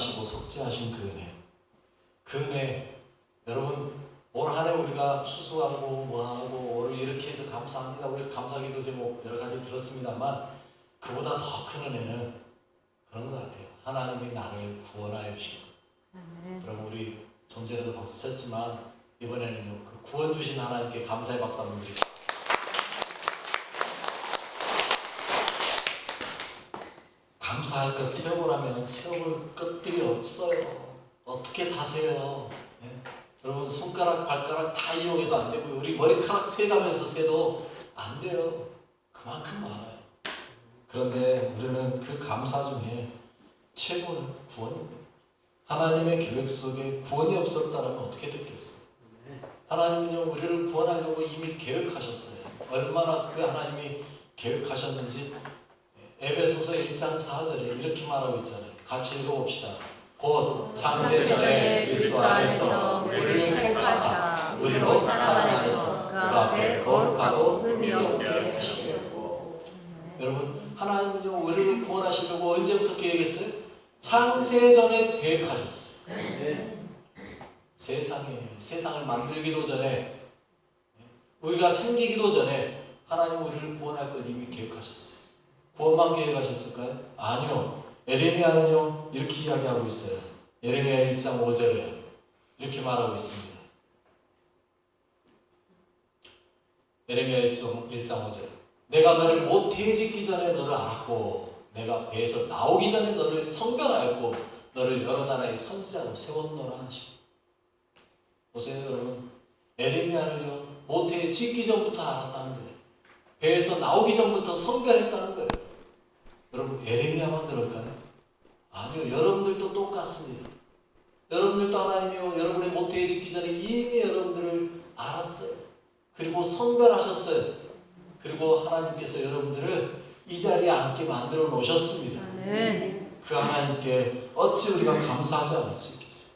구원하시고 속죄하신 그 은혜, 그 은혜, 여러분 올 한 해 우리가 추수하고 뭐하고 오늘 이렇게 해서 감사합니다. 우리 감사기도 제목 여러 가지 들었습니다만 그보다 더 큰 은혜는 그런 것 같아요. 하나님이 나를 구원하여 주신 것. 여러분 우리 좀 전에도 박수 쳤지만 이번에는요 그 구원 주신 하나님께 감사의 박수 한번 드립니다. 감사할 것 세어보라면 세어볼 것들이 없어요. 어떻게 다 세요? 네? 여러분 손가락 발가락 다 이용해도 안 되고요. 우리 머리카락 세가면서 세도 안 돼요. 그만큼 많아요. 그런데 우리는 그 감사 중에 최고는 구원입니다. 하나님의 계획 속에 구원이 없었다면 어떻게 됐겠어요? 하나님은요 우리를 구원하려고 이미 계획하셨어요. 얼마나 그 하나님이 계획하셨는지 에베소서 1장 4절에 이렇게 말하고 있잖아요. 같이 읽어봅시다. 곧 창세전에 그리스도 안에서 우리를 택하사 우리로 사랑 안에서 그 앞에 거룩하고 흠이 없게 하시려고. 여러분 하나님은요 우리를 구원하시려고 언제부터 계획했어요? 창세전에 계획하셨어요. 세상을 만들기도 전에 우리가 생기기도 전에 하나님 우리를 구원할 걸 이미 계획하셨어요. 구원만 계획하셨을까요? 아니요. 예레미야는요 이렇게 이야기하고 있어요. 예레미야 1장 5절에 이렇게 말하고 있습니다. 예레미야 1장 5절 내가 너를 모태에 짓기 전에 너를 알았고 내가 배에서 나오기 전에 너를 성별하였고 너를 여러 나라의 선지자로 세웠노라 하시고. 보세요 여러분, 예레미야를요 모태에 짓기 전부터 알았다는 거예요. 배에서 나오기 전부터 성별했다는 거예요. 여러분 예레미야만 그럴까요? 아니요. 여러분들도 똑같습니다. 여러분들도 하나님이요 여러분의 모태에 짓기 전에 이미 여러분들을 알았어요. 그리고 성별하셨어요. 그리고 하나님께서 여러분들을 이 자리에 앉게 만들어 놓으셨습니다. 그 하나님께 어찌 우리가 감사하지 않을 수 있겠어요?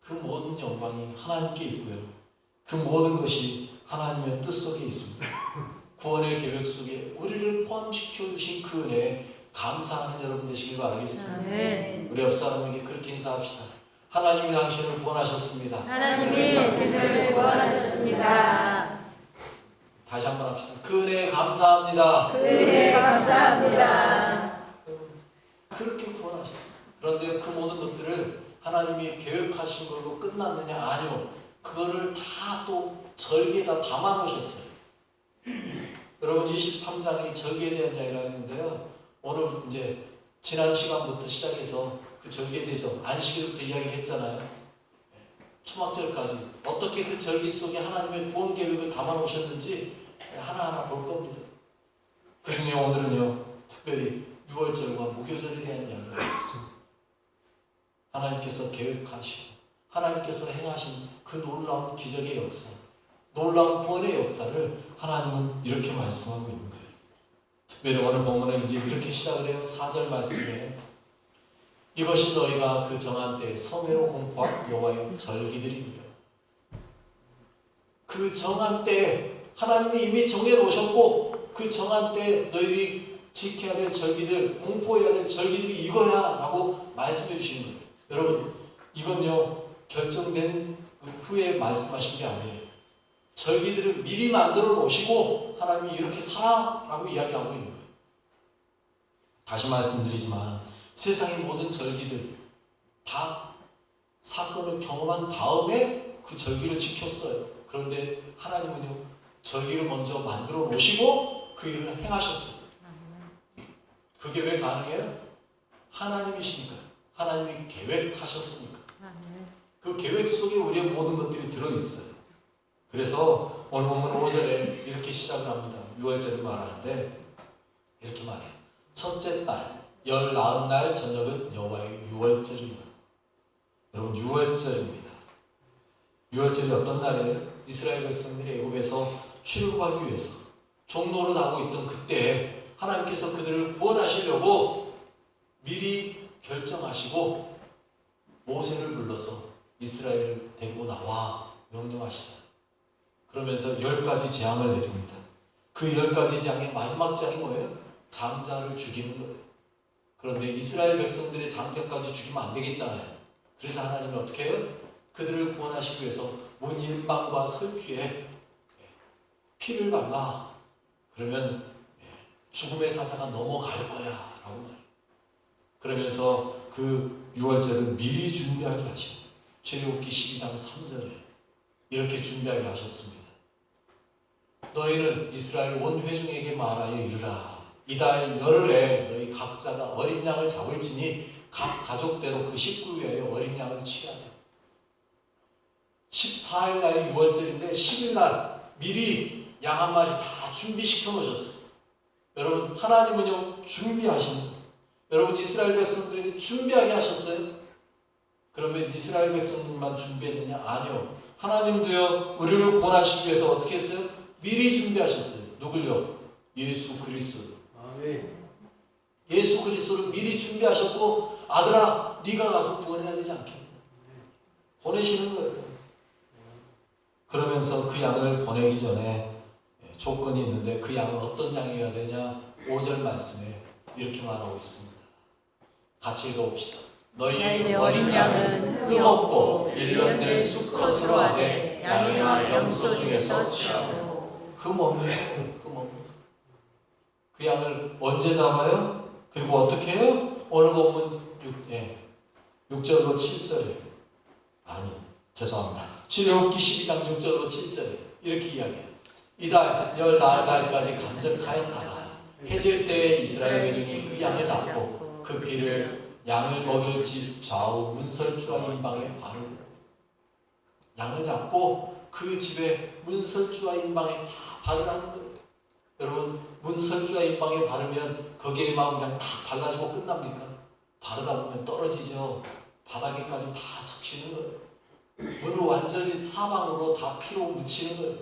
그 모든 영광이 하나님께 있고요. 그 모든 것이 하나님의 뜻 속에 있습니다. 구원의 계획 속에 우리를 포함시켜 주신 그 은혜에 감사하는 여러분 되시길 바라겠습니다. 우리 옆 사람에게 그렇게 인사합시다. 하나님이 당신을 구원하셨습니다. 하나님이 당신을 구원하셨습니다. 다시 한번 합시다. 그 은혜에 감사합니다. 그 은혜에 감사합니다. 그렇게 구원하셨어요. 그런데 그 모든 것들을 하나님이 계획하신 걸로 끝났느냐? 아니요. 그거를 다 또 절기에다 담아 놓으셨어요. 여러분 23장이 절기에 대한 이야기를 했는데요. 오늘 이제 지난 시간부터 시작해서 그 절기에 대해서 안식일부터 이야기를 했잖아요. 초막절까지 어떻게 그 절기 속에 하나님의 구원 계획을 담아 놓으셨는지 하나하나 볼 겁니다. 그 중에 오늘은요 특별히 6월절과 무교절에 대한 이야기를 하고 있습니다. 하나님께서 계획하시고 하나님께서 행하신 그 놀라운 기적의 역사, 놀라운 구원의 역사를 하나님은 이렇게 말씀하고 있는 거예요. 특별히 오늘 본문은 이제 이렇게 시작을 해요. 4절 말씀에 이것이 너희가 그 정한 때에 성회로 공포한 여호와의 절기들입니다. 그 정한 때에 하나님이 이미 정해놓으셨고 그 정한 때에 너희들이 지켜야 될 절기들, 공포해야 될 절기들이 이거야 라고 말씀해 주시는 거예요. 여러분 이건요 결정된 후에 말씀하신 게 아니에요. 절기들을 미리 만들어 놓으시고 하나님이 이렇게 살아 라고 이야기하고 있는 거예요. 다시 말씀드리지만 세상의 모든 절기들 다 사건을 경험한 다음에 그 절기를 지켰어요. 그런데 하나님은요 절기를 먼저 만들어 놓으시고 그 일을 행하셨어요. 그게 왜 가능해요? 하나님이시니까요. 하나님이 계획하셨으니까. 그 계획 속에 우리의 모든 것들이 들어있어요. 그래서 오늘 본문 5절에 이렇게 시작을 합니다. 6월절을 말하는데 이렇게 말해요. 첫째 달 19날 저녁은 여호와의 6월절입니다. 여러분 6월절입니다. 6월절이 어떤 날이에요? 이스라엘 백성들이 애굽에서 출애굽하기 위해서 종노릇하고 있던 그때 하나님께서 그들을 구원하시려고 미리 결정하시고 모세를 불러서 이스라엘을 데리고 나와 명령하시잖아요. 그러면서 10가지 재앙을 내줍니다. 그 10가지 재앙의 마지막 재앙이 뭐예요? 장자를 죽이는 거예요. 그런데 이스라엘 백성들의 장자까지 죽이면 안 되겠잖아요. 그래서 하나님이 어떻게 해요? 그들을 구원하시기 위해서 온 인방과 설주에 피를 발라. 그러면 죽음의 사자가 넘어갈 거야 라고 말해요. 그러면서 그 유월절을 미리 준비하게 하시고 출애굽기 12장 3절에 이렇게 준비하게 하셨습니다. 너희는 이스라엘 온 회중에게 말하여 이르라. 이달 열흘에 너희 각자가 어린 양을 잡을지니 각 가족대로 그 식구 위하여 어린 양을 취하되 14일 날이 유월절인데 10일 날 미리 양 한 마리 다 준비시켜 놓으셨어요. 여러분 하나님은요 준비하신 거예요. 여러분 이스라엘 백성들에게 준비하게 하셨어요? 그러면 이스라엘 백성들만 준비했느냐? 아니요. 하나님도요 우리를 구원하시기 위해서 어떻게 했어요? 미리 준비하셨어요. 누굴요? 예수 그리스도를. 예수 그리스도를 미리 준비하셨고 아들아 네가 가서 구원해야 되지 않겠냐? 보내시는 거예요. 그러면서 그 양을 보내기 전에 조건이 있는데 그 양은 어떤 양이어야 되냐? 5절 말씀에 이렇게 말하고 있습니다. 같이 읽어봅시다. 너희 어린 양은 흠 없고 1년 된 수컷으로 하되 양이나 염소 중에서 취하고 흠 없는 그 양을 언제 잡아요? 그리고 어떻게 해요? 오늘 본문 6절로 7절에 아니 죄송합니다. 출애굽기 12장 6절로 7절에 이렇게 이야기해요. 이달 열 나흘날까지 간직하였다가 해질 때에 이스라엘 회중이 그 양을 잡고 그 피를 양을 먹일 집 좌우 문설주와 인방에 바르고 양을 잡고 그 집에 문설주와 인방에 다 바르라는 거예요. 여러분 문설주와 인방에 바르면 거기에만 그냥 다 발라지고 끝납니까? 바르다 보면 떨어지죠. 바닥에까지 다 적시는 거예요. 문을 완전히 사방으로 다 피로 묻히는 거예요.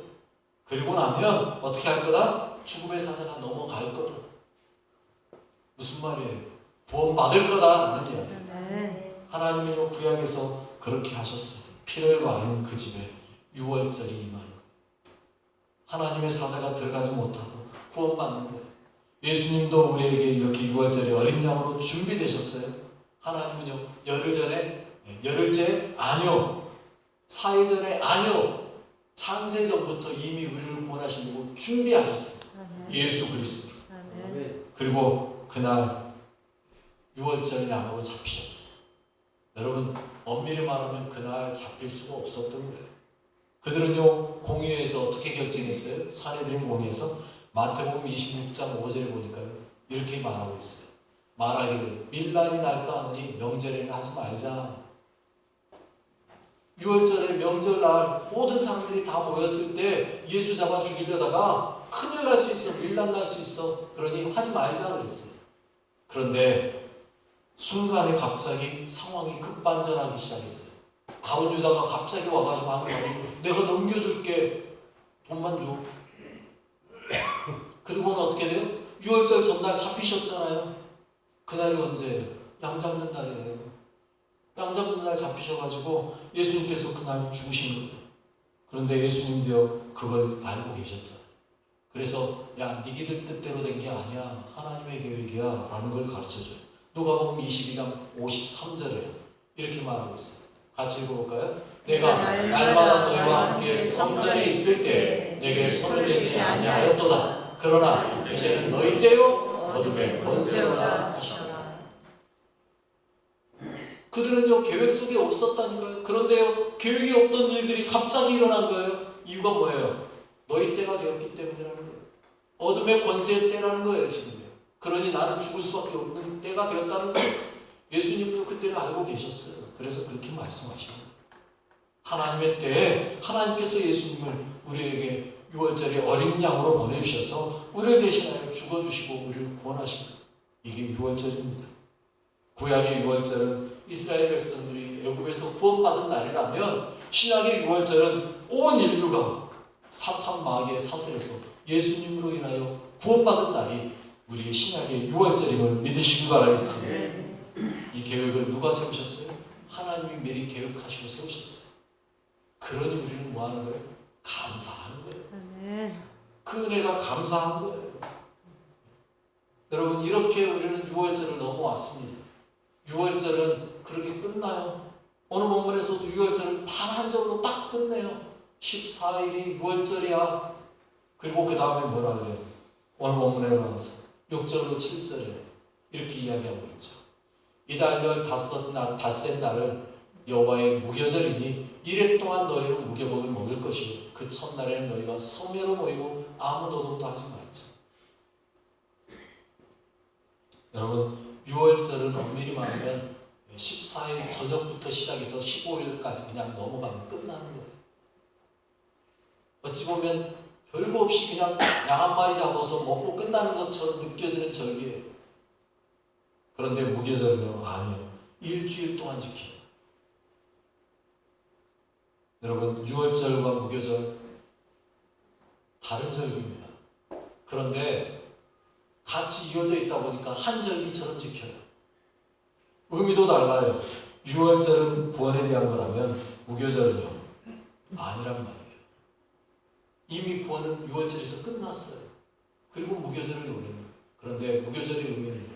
그리고 나면 어떻게 할 거다? 죽음의 사자가 넘어갈 거다. 무슨 말이에요? 구원받을 거다라는 이야기예요. 하나님은요 구약에서 그렇게 하셨어요. 피를 바른 그 집에 유월절이 임하는 거예요. 하나님의 사자가 들어가지 못하고 구원받는 거예요. 예수님도 우리에게 이렇게 유월절에 어린 양으로 준비되셨어요. 하나님은요 열흘 전에 열흘째 아니요 사흘 전에 아니요 창세전부터 이미 우리를 구원하시려고 준비하셨어요. 예수 그리스도. 그리고 그날 유월절 양으로 잡히셨어요. 여러분 엄밀히 말하면 그날 잡힐 수가 없었던 거예요. 그들은요 공의회에서 어떻게 결정했어요? 산헤드린 공의회에서 마태복음 26장 5절에 보니까요 이렇게 말하고 있어요. 말하기를 밀란이 날까 하느니 명절에는 하지 말자. 유월절에 명절날 모든 사람들이 다 모였을 때 예수 잡아 죽이려다가 큰일 날 수 있어. 밀란 날 수 있어. 그러니 하지 말자 그랬어요. 그런데 순간에 갑자기 상황이 급반전하기 시작했어요. 가룟 유다가 갑자기 와가지고 하는 말이 내가 넘겨줄게. 돈만 줘. 그리고는 어떻게 돼요? 유월절 전날 잡히셨잖아요. 그날이 언제예요? 양 잡는 날이에요. 양 잡는 날 잡히셔가지고 예수님께서 그날 죽으신 거예요. 그런데 예수님도요 그걸 알고 계셨잖아요. 그래서 야 니기들 뜻대로 된 게 아니야. 하나님의 계획이야 라는 걸 가르쳐줘요. 누가복음 22장 53절에 이렇게 말하고 있어요. 같이 읽어볼까요? 내가 날마다 너희와 함께 성전에 있을 때 내게 손을 대지 아니하였도다. 그러나 이제는 너희 때요 어둠의 권세로다 하시더라. 그들은요 계획 속에 없었다니까요. 그런데요 계획이 없던 일들이 갑자기 일어난 거예요. 이유가 뭐예요? 너희 때가 되었기 때문이라는 거예요. 어둠의 권세의 때라는 거예요 지금. 그러니 나는 죽을 수밖에 없는 때가 되었다는 거예요. 예수님도 그때를 알고 계셨어요. 그래서 그렇게 말씀하시는 거예요. 하나님의 때에 하나님께서 예수님을 우리에게 유월절에 어린 양으로 보내주셔서 우리를 대신하여 죽어주시고 우리를 구원하신 거예요. 이게 유월절입니다. 구약의 유월절은 이스라엘 백성들이 애굽에서 구원받은 날이라면 신약의 유월절은 온 인류가 사탄 마귀의 사슬에서 예수님으로 인하여 구원받은 날이 우리의 신약의 유월절임을 믿으시기 바라겠습니다. 이 계획을 누가 세우셨어요? 하나님이 미리 계획하시고 세우셨어요. 그러니 우리는 뭐 하는 거예요? 감사하는 거예요. 그 은혜가 감사한 거예요. 여러분 이렇게 우리는 6월절을 넘어왔습니다. 6월절은 그렇게 끝나요. 오늘 본문에서도 6월절을 단 한 절로 딱 끝내요. 14일이 6월절이야. 그리고 그 다음에 뭐라 그래요? 오늘 본문에 나와서 6절로 7절에 이렇게 이야기하고 있죠. 이달열 닷새 날은 여호와의 무교절이니 이래 동안 너희는 무교복을 먹을 것이고 그 첫날에는 너희가 성회로 모이고 아무 노동도 하지 말자. 여러분 6월절은 엄밀히 말하면 14일 저녁부터 시작해서 15일까지 그냥 넘어가면 끝나는 거예요. 어찌 보면 별거 없이 그냥 양 한 마리 잡아서 먹고 끝나는 것처럼 느껴지는 절기예요. 그런데 무교절은요, 아니에요. 일주일 동안 지켜요. 여러분 6월절과 무교절 다른 절기입니다. 그런데 같이 이어져 있다 보니까 한 절기처럼 지켜요. 의미도 달라요. 6월절은 구원에 대한 거라면 무교절은요 아니란 말이에요. 이미 구원은 6월절에서 끝났어요. 그리고 무교절을 노리는 거예요. 그런데 무교절의 의미는요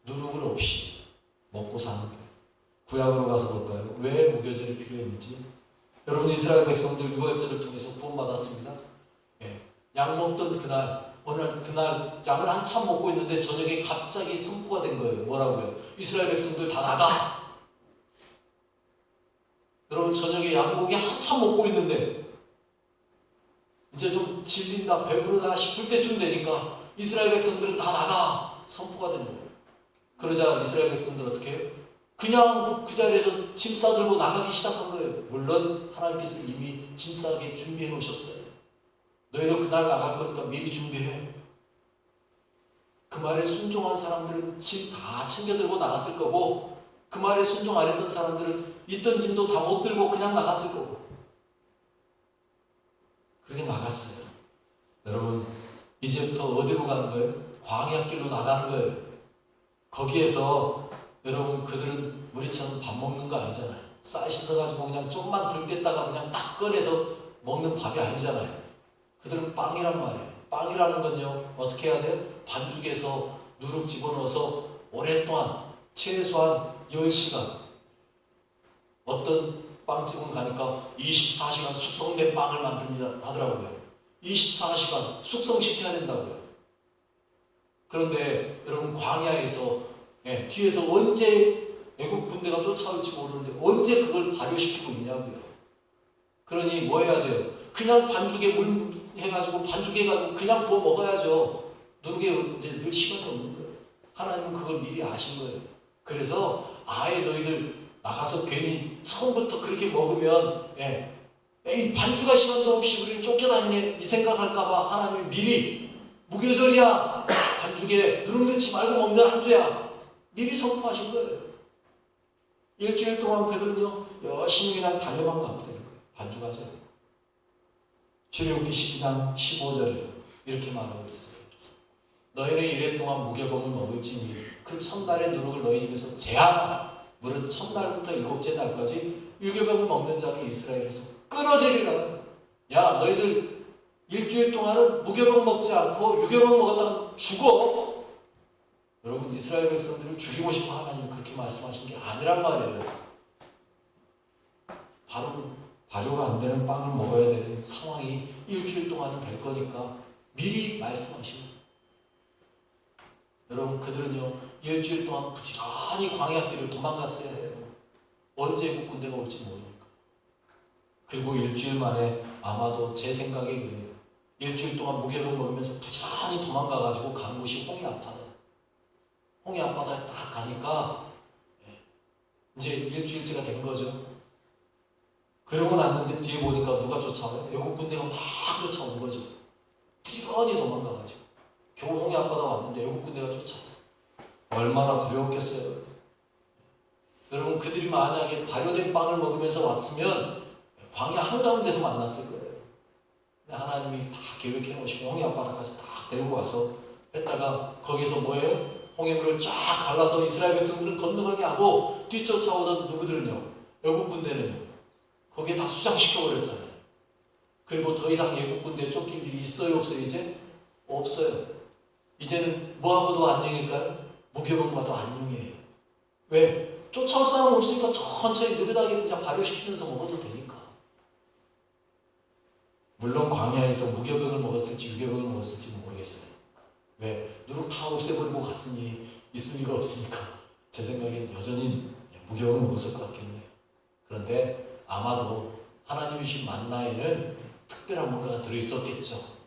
누룩을 없이 먹고 사는 거예요. 구약으로 가서 볼까요? 왜 무교절이 필요했는지. 여러분 이스라엘 백성들 6월절을 통해서 구원받았습니다. 양 먹던 그날 어느 그날 양을 한참 먹고 있는데 저녁에 갑자기 선포가 된 거예요. 뭐라고요? 이스라엘 백성들 다 나가! 여러분 저녁에 양고기 한참 먹고 있는데 이제 좀 질린다 배부르다 싶을 때쯤 되니까 이스라엘 백성들은 다 나가! 선포가 된 거예요. 그러자 이스라엘 백성들 어떻게 해요? 그냥 그 자리에서 짐 싸들고 나가기 시작한 거예요. 물론 하나님께서 이미 짐 싸게 준비해 놓으셨어요. 너희들 그날 나갈 거니까 미리 준비해. 그 말에 순종한 사람들은 짐 다 챙겨 들고 나갔을 거고 그 말에 순종 안 했던 사람들은 있던 짐도 다 못 들고 그냥 나갔을 거고 그렇게 나갔어요. 여러분 이제부터 어디로 가는 거예요? 광야길로 나가는 거예요. 거기에서 여러분 그들은 우리처럼 밥 먹는 거 아니잖아요. 쌀 씻어가지고 그냥 좀만 불 뗐다가 그냥 딱 꺼내서 먹는 밥이 아니잖아요. 그들은 빵이란 말이에요. 빵이라는 건요 어떻게 해야 돼요? 반죽에서 누룩 집어넣어서 오랫동안 최소한 10시간 어떤 빵집은 가니까 24시간 숙성된 빵을 만듭니다 하더라고요. 24시간 숙성시켜야 된다고요. 그런데 여러분 광야에서 뒤에서 언제 애국 군대가 쫓아올지 모르는데 언제 그걸 발효시키고 있냐고요. 그러니 뭐 해야 돼요? 그냥 반죽에 물 해가지고 반죽해가지고 그냥 부어 먹어야죠. 누룩에 이제 늘 시간이 없는 거예요. 하나님은 그걸 미리 아신 거예요. 그래서 아예 너희들 나가서 괜히 처음부터 그렇게 먹으면 에이 반죽할 시간도 없이 우리는 쫓겨다니네 이 생각할까봐 하나님이 미리 무교절이야 반죽에 누룩 넣지 말고 먹는 한 주야 미리 선포하신 거예요. 일주일 동안 그들은요 열심히 그냥 달려만 가면 되는 거예요. 반죽하지 않고. 출애굽기 12장 15절에 이렇게 말하고 있어요. 너희는 이래 동안 무교병을 먹을지니 그 첫날의 누룩을 너희 집에서 제하라. 무릇 첫날부터 일곱째 날까지 유교병을 먹는 자는 이스라엘에서 끊어지리라. 야 너희들 일주일 동안은 무교병 먹지 않고 유교병 먹었다가 죽어. 여러분 이스라엘 백성들을 죽이고 싶어 하나님이 그렇게 말씀하신 게 아니란 말이에요. 바로 발효가 안 되는 빵을 먹어야 되는 상황이 일주일 동안은 될 거니까 미리 말씀하신 거예요. 여러분 그들은요 일주일 동안 부지런히 광야길을 도망갔어야 해요. 언제 애국 군대가 올지 모르니까. 그리고 일주일 만에 아마도 제 생각에 그래요. 일주일 동안 무교병 먹으면서 부지런히 도망가가지고 간 곳이 홍해 앞바다. 홍해 앞바다에 딱 가니까 이제 일주일째가 된 거죠. 그러고 났는데 뒤에 보니까 누가 쫓아와요? 애국 군대가 막 쫓아온 거죠. 부지런히 도망가가지고 겨우 홍해 앞바다 왔는데 애국 군대가 쫓아와요. 얼마나 두려웠겠어요. 여러분 그들이 만약에 발효된 빵을 먹으면서 왔으면 광야 한가운데서 만났을 거예요. 근데 하나님이 다 계획해 놓으시고 홍해 앞바다까지 딱 데리고 와서 했다가 거기서 뭐예요? 홍해물을 쫙 갈라서 이스라엘 백성들은 건너가게 하고 뒤쫓아오던 누구들은요? 애국 군대는요? 거기에 다 수장시켜버렸잖아요. 그리고 더 이상 애국 군대에 쫓길 일이 있어요? 없어요? 이제? 없어요. 이제는 뭐하고도 안녕일까요? 무교병과도 안녕이에요. 왜? 쫓아올 사람 없으니까 천천히 느긋하게 그냥 발효시키면서 먹어도 되니까. 물론 광야에서 무교병을 먹었을지 유교병을 먹었을지는 모르겠어요. 왜? 누룩 다 없애버리고 갔으니 있을 리가 없으니까 제 생각엔 여전히 무교병을 먹었을 것 같긴 해요. 그런데 아마도 하나님이 주신 만나에는 특별한 뭔가가 들어있었겠죠.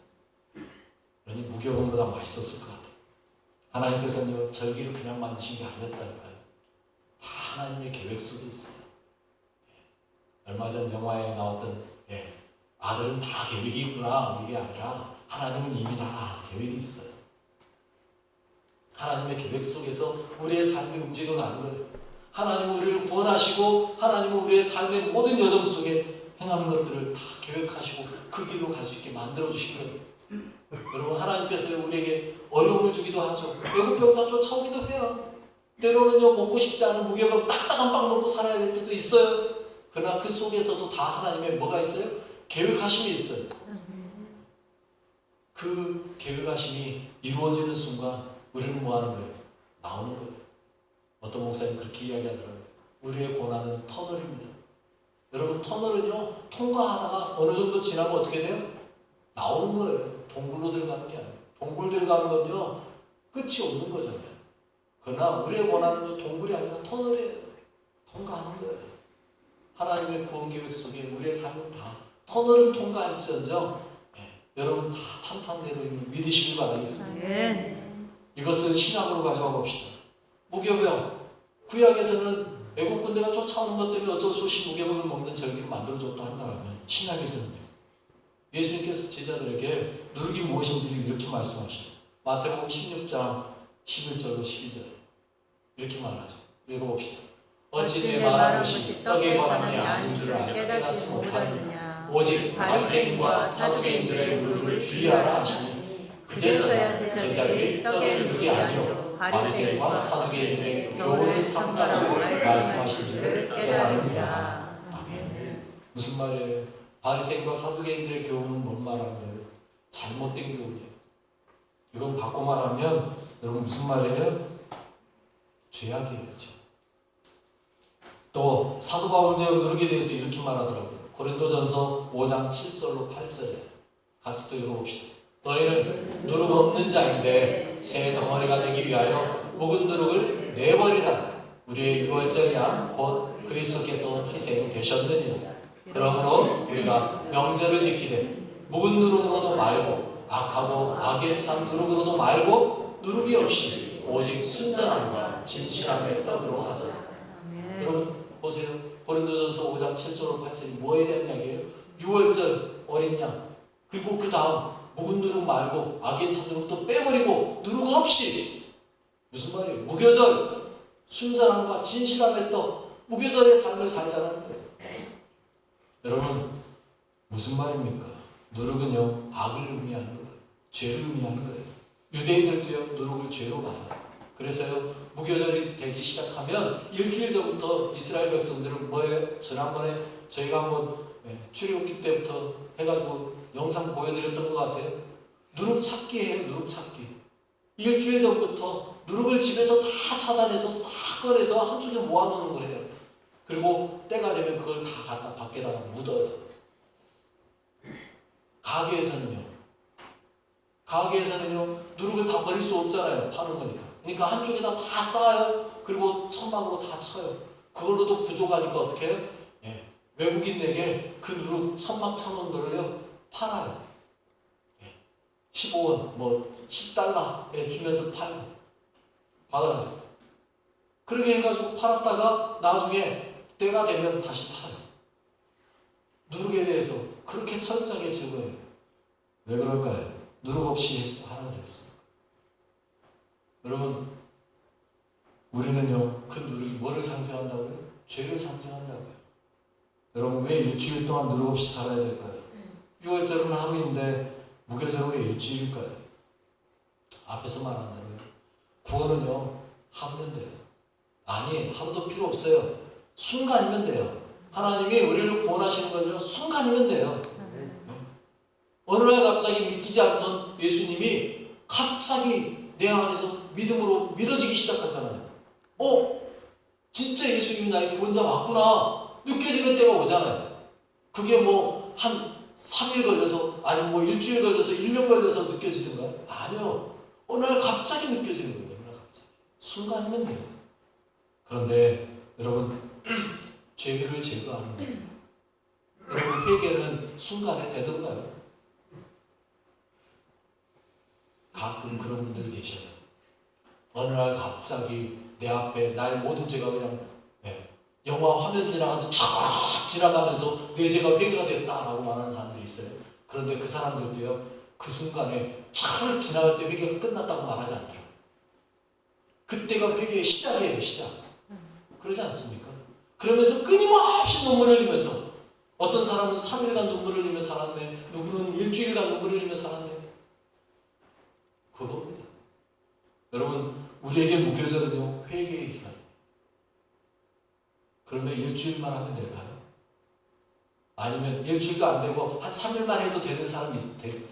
그러니 무교병보다 맛있었을 것 같아요. 하나님께서는요, 절기를 그냥 만드신 게 아니었다니까요. 다 하나님의 계획 속에 있어요. 얼마 전 영화에 나왔던 아들은 다 계획이 있구나, 이게 아니라 하나님은 이미 다 계획이 있어요. 하나님의 계획 속에서 우리의 삶이 움직여가는 거예요. 하나님은 우리를 구원하시고 하나님은 우리의 삶의 모든 여정 속에 행하는 것들을 다 계획하시고 그 길로 갈 수 있게 만들어주신 거예요. 여러분, 하나님께서 우리에게 어려움을 주기도 하죠. 외국병사 쫓아오기도 해요. 때로는요, 먹고 싶지 않은 무교병 딱딱한 빵 먹고 살아야 될 때도 있어요. 그러나 그 속에서도 다 하나님의 뭐가 있어요? 계획하심이 있어요. 그 계획하심이 이루어지는 순간 우리는 뭐 하는 거예요? 나오는 거예요. 어떤 목사님 그렇게 이야기하더라고요. 우리의 고난은 터널입니다. 여러분, 터널은요, 통과하다가 어느 정도 지나면 어떻게 돼요? 나오는 거예요. 동굴로 들어가는 게 아니에요. 동굴 들어가는 건요, 끝이 없는 거잖아요. 그러나 우리의 고난은 동굴이 아니라 터널이에요. 통과하는 거예요. 하나님의 구원 계획 속에 우리의 삶은 다 터널은 통과할지언정 여러분 다 탄탄대로 믿으시길 바라겠습니다. 이것을 신약으로 가져와 봅시다. 무교병, 구약에서는 애국 군대가 쫓아오는 것 때문에 어쩔 수 없이 무교병을 먹는 절기를 만들어줬다 한다면 신약에서는요, 예수님께서 제자들에게 누룩이 무엇인지를 이렇게 말씀하셔요. 마태복음 16장 11절로 12절 이렇게 말하죠. 읽어봅시다. 어찌 내 말한 것이 떡에 관함이 아닌 줄을 알고 깨닫지 못하느냐. 오직 바리새인과 사두개인들의 누룩을 주의하라 하시니 그제서야 제자들이 떡의 누룩이 아니요 바리새인과 사두개인들의 교훈을 삼가라고 말씀하신 줄을 깨달으리라. 아멘. 무슨 말이에요? 바리새인과 사두개인들의 교훈은 뭔 말하는 거예요? 잘못된 교훈이에요. 이건 바꿔 말하면 여러분 무슨 말이에요? 죄악이에요. 또 사도 바울도 누룩에 대해서 이렇게 말하더라고요. 고린도전서 5장 7절로 8절에 같이 또 읽어봅시다. 너희는 누룩 없는 자인데 새 덩어리가 되기 위하여 묵은 누룩을 내버리라. 우리의 유월절 양 곧 그리스도께서 희생되셨느니라. 그러므로 우리가 명절을 지키되 묵은 누룩으로도 말고 악하고 악에 찬 누룩으로도 말고 누룩이 없이 오직 순전함과 진실함의 떡으로 하자. 여러분 보세요. 고린도전서 5장 7절로 8절이 뭐에 대한 이야기예요? 유월절 어린 양, 그리고 그 다음 묵은 누룩 말고 악에 찬 누룩도 빼버리고 누룩 없이, 무슨 말이에요? 무교절, 순전함과 진실함의 떡, 무교절의 삶을 살자는 거예요. 여러분 무슨 말입니까? 누룩은요, 악을 의미하는 거예요. 죄를 의미하는 거예요. 유대인들도요, 누룩을 죄로 봐요. 그래서요, 무교절이 되기 시작하면 일주일 전부터 이스라엘 백성들은 뭐예요? 지난번에 저희가 한번 출애굽기 때부터 해가지고 영상 보여드렸던 것 같아요. 누룩 찾기 해요. 누룩 찾기. 일주일 전부터 누룩을 집에서 다 찾아내서 싹 꺼내서 한쪽에 모아놓는 거예요. 그리고 때가 되면 그걸 다 갖다 밖에다가 묻어요. 가게에서는요 누룩을 다 버릴 수 없잖아요. 파는 거니까. 그러니까 한쪽에다 다 쌓아요. 그리고 천막으로 다 쳐요. 그걸로도 부족하니까 어떻게 해요? 외국인에게 그 누룩 천막 쳐놓은 거를요 팔아요. 15원, 뭐 10달러 주면서 팔고 받아가지고 그렇게 해가지고 팔았다가 나중에 때가 되면 다시 사요. 누룩에 대해서 그렇게 철저하게 적어요. 왜 그럴까요? 누룩 없이 하나도 했습니다. 여러분 우리는요 그 누룩이 뭐를 상징한다고요? 죄를 상징한다고요. 여러분 왜 일주일 동안 누룩 없이 살아야 될까요? 6월절은 하루인데 무교절은 왜 일주일일까요? 앞에서 말한 대로요. 구원은요 하루면 돼요. 아니 하루도 필요 없어요. 순간이면 돼요. 하나님이 우리를 구원하시는 건요 순간이면 돼요. 어느 날 갑자기 믿기지 않던 예수님이 갑자기 내 안에서 믿음으로 믿어지기 시작하잖아요. 진짜 예수님이 나의 구원자 맞구나 느껴지는 때가 오잖아요. 그게 뭐 한 3일 걸려서 아니면 뭐 일주일 걸려서 1년 걸려서 느껴지던가요? 아니요. 어느 날 갑자기 느껴지는 거예요. 어느 날 갑자기. 순간이면 돼요. 그런데 여러분 죄를 제거하는 거예요. 여러분 회개는 순간에 되던가요? 가끔 그런 분들 계셔요. 어느 날 갑자기 내 앞에 나의 모든 죄가 그냥 영화 화면 지나가서 쫙 지나가면서 내 죄가 회개가 됐다라고 말하는 사람들이 있어요. 그런데 그 사람들도요, 그 순간에 쫙 지나갈 때 회개가 끝났다고 말하지 않더라고요. 그때가 회개의 시작이에요, 시작. 그러지 않습니까? 그러면서 끊임없이 눈물을 흘리면서 어떤 사람은 3일간 눈물을 흘리며 살았네, 누구는 일주일간 눈물을 흘리며 살았네. 그겁니다. 여러분, 우리에게 무교절은요, 회개의 기간이에요. 그러면 일주일만 하면 될까요? 아니면 일주일도 안 되고 한 3일만 해도 되는 사람이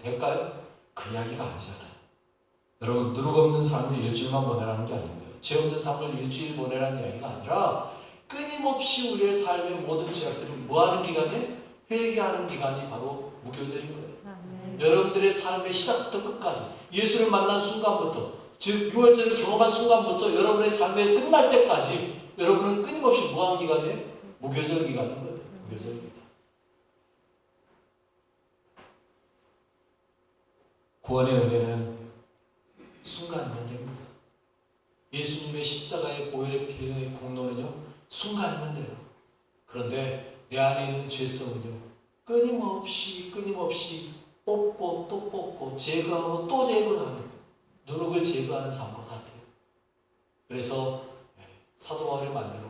될까요? 그 이야기가 아니잖아요. 여러분, 누룩 없는 삶을 일주일만 보내라는 게 아니고요. 죄 없는 삶을 일주일 보내라는 이야기가 아니라 끊임없이 우리의 삶의 모든 죄악들을 뭐하는 기간에? 회개하는 기간이 바로 무교절인 거예요. 여러분들의 삶의 시작부터 끝까지 예수를 만난 순간부터, 즉 유월절을 경험한 순간부터 여러분의 삶의 끝날 때까지 여러분은 끊임없이 뭐한 기간이에요? 무교절 기간인 거예요. 무교절 기간. 구원의 은혜는 순간이면 됩니다. 예수님의 십자가의 보혈의 피의 공로는요, 순간이면 돼요. 그런데 내 안에 있는 죄성은요, 끊임없이 뽑고 또 뽑고 제거하고 또 제거하는, 누룩을 제거하는 삶과 같아요. 그래서 사도 바울의 말대로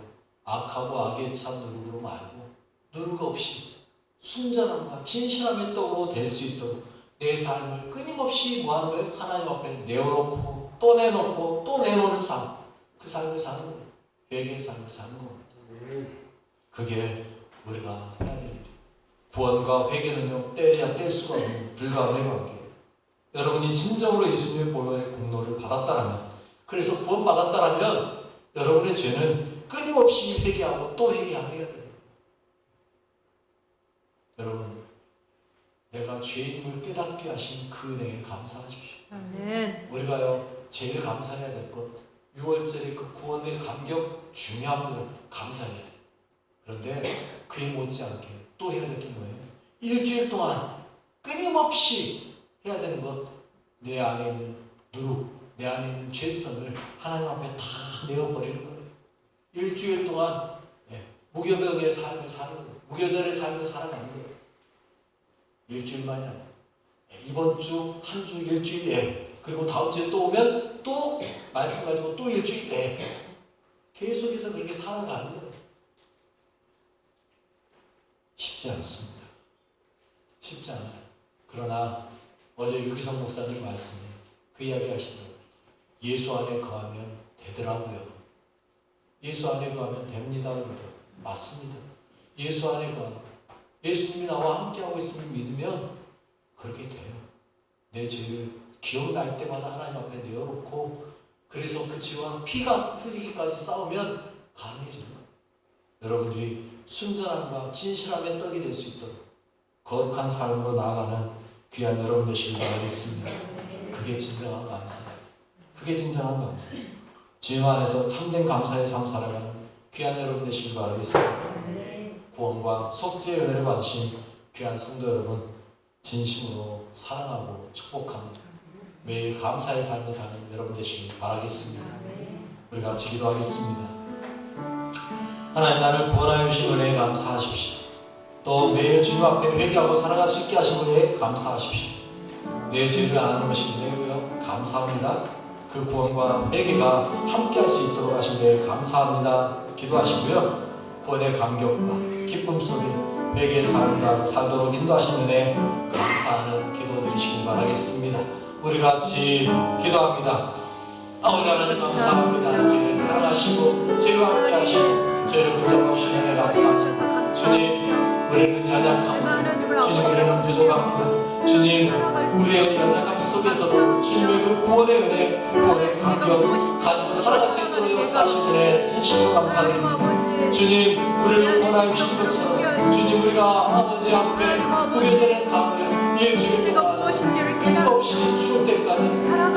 악하고 악에 찬 누룩으로 말고 누룩 없이 순전함과 진실함의 떡으로 될 수 있도록 내 삶을 끊임없이 뭐하는 거예요? 하나님 앞에 내어놓고 또 내놓고 또 내놓는 삶, 그 삶을 사는 거예요. 회개의 삶을 사는 겁니다. 그게 우리가 해야 될 일이에요. 구원과 회개는요, 때려야 뗄 수가 없는 불가분의 관계예요. 여러분이 진정으로 예수님의 보혈의 공로를 받았다라면, 그래서 구원받았다라면 여러분의 죄는 끊임없이 회개하고 또 회개해야 됩니다. 여러분, 내가 죄인임을 깨닫게 하신 그 은혜에 감사하십시오. 아멘. 우리가요, 제일 감사해야 될 것, 6월절의 그 구원의 감격 중요합니다. 감사해야 돼요. 그런데 그에 못지않게 또 해야 될 게 뭐예요? 일주일 동안 끊임없이 해야 되는 것, 내 안에 있는 누룩, 내 안에 있는 죄성을 하나님 앞에 다 내어버리는 거예요. 일주일 동안 무교병의 삶을 사는 거예요. 무교절의 삶을 살아가는 거예요. 일주일만이 아니라 이번 주, 한 주, 일주일 내, 그리고 다음 주에 또 오면 또 말씀 가지고 또 일주일 내, 계속해서 그렇게 살아가는 거예요. 쉽지 않습니다. 쉽지 않아요. 그러나 어제 유기성 목사님 말씀에 그 이야기 하시더라고요. 예수 안에 거하면 되더라고요. 예수 안에 거하면 됩니다. 그러더라고요. 맞습니다. 예수 안에 거하면, 예수님이 나와 함께하고 있음을 믿으면 그렇게 돼요. 내 죄를 기억날 때마다 하나님 앞에 내어놓고, 그래서 그 죄와 피가 흘리기까지 싸우면 가능해지는 거예요. 여러분들이 순전함과 진실함의 떡이 될 수 있도록 거룩한 삶으로 나아가는 귀한 여러분 되시길 바라겠습니다. 그게 진정한 감사예요. 그게 진정한 감사예요. 주님 안에서 참된 감사의 삶 살아가는 귀한 여러분 되시길 바라겠습니다. 구원과 속죄의 은혜를 받으신 귀한 성도 여러분, 진심으로 사랑하고 축복합니다. 매일 감사의 삶을 사는 여러분 되시길 바라겠습니다. 우리 같이 기도하겠습니다. 하나님, 나를 구원하여 주신 은혜에 감사하십시오. 또 매일 주님 앞에 회개하고 살아갈 수 있게 하신 것에 감사하십시오. 내 죄를 아는 것이 은혜고요. 감사합니다. 그 구원과 회개가 함께할 수 있도록 하신 것에 감사합니다. 기도하시고요. 구원의 감격과 기쁨 속에 회개의 삶을 살도록 인도하신 은혜 감사하는 기도 드리시길 바라겠습니다. 우리 같이 기도합니다. 아버지 하나님 감사합니다. 저희를 사랑하시고 저희와 함께 하시고 저희를 붙잡아 주신 은혜 감사합니다. 주님, 우리는 연약함으로 주님 우리는 부족합니다. 주님 우리의 연약함 속에서도 주님의 그 구원의 은혜, 구원의 감격 가지고 살아갈 수 있도록 역사하신 은혜 진심으로 감사드립니다. 주님 우리를 구원하여 주신 것처럼 주님 우리가 아버지 앞에 우려되는 삶을 일주일 동안 끝 없이 죽을 때까지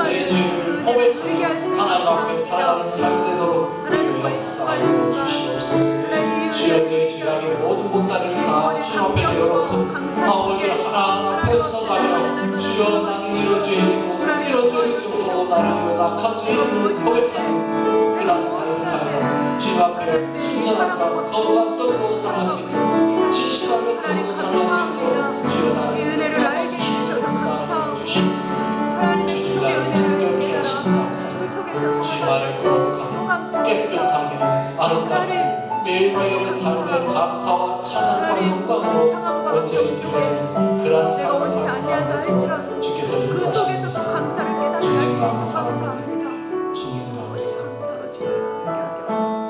내 죄를 고백하며 하나님 앞에 살아가는 삶이 되도록 주여 역사하여 주시옵소서. 주여 내 죄악의 모든 못다를 다 주님 앞에 내어놓고 아버지 하나하나 뺏어가며 주여 나는 이런 죄인이고 이런 죄를 지고 나는 낙한 죄인으로 고백하는 그런 삶을 살며 주님 앞에 순전함과 거룩한 떡으로 살아가시고 진실하며 떡으로 살아가시고 주여 나를 알게 해주셔서 감사합니다. 주님 나를 정결케 하시고 감사합니다. 주님만을 거룩하게 깨끗하게 아름답게 매일매일의 삶에 감사와 찬양과 영광으로 온전히 드려지는 그러한 삶을 살아가는 주께서 그 속에서도 감사를 깨닫게 하시고 감사합니다. 주님 감사합니다. 감사로 주님께 하게 하소서.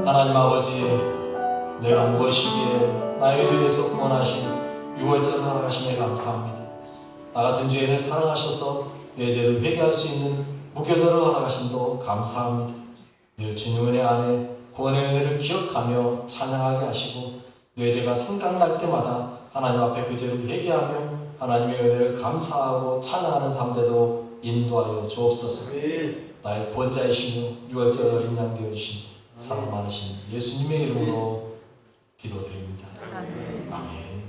하나님 아버지, 내가 무엇이기에 나의 죄에서 구원하신 유월절을 허락하심에 감사합니다. 나 같은 죄인을 사랑하셔서 내 죄를 회개할 수 있는 무교절을 허락하심도 감사합니다. 늘 주님 은혜 안에 구원의 은혜를 기억하며 찬양하게 하시고 내 죄가 생각날 때마다 하나님 앞에 그 죄를 회개하며 하나님의 은혜를 감사하고 찬양하는 삶 되도록 인도하여 주옵소서. 나의 구원자이시며 유월절 어린 양 되어주신 사랑 많으신 예수님의 이름으로 기도드립니다. 아멘.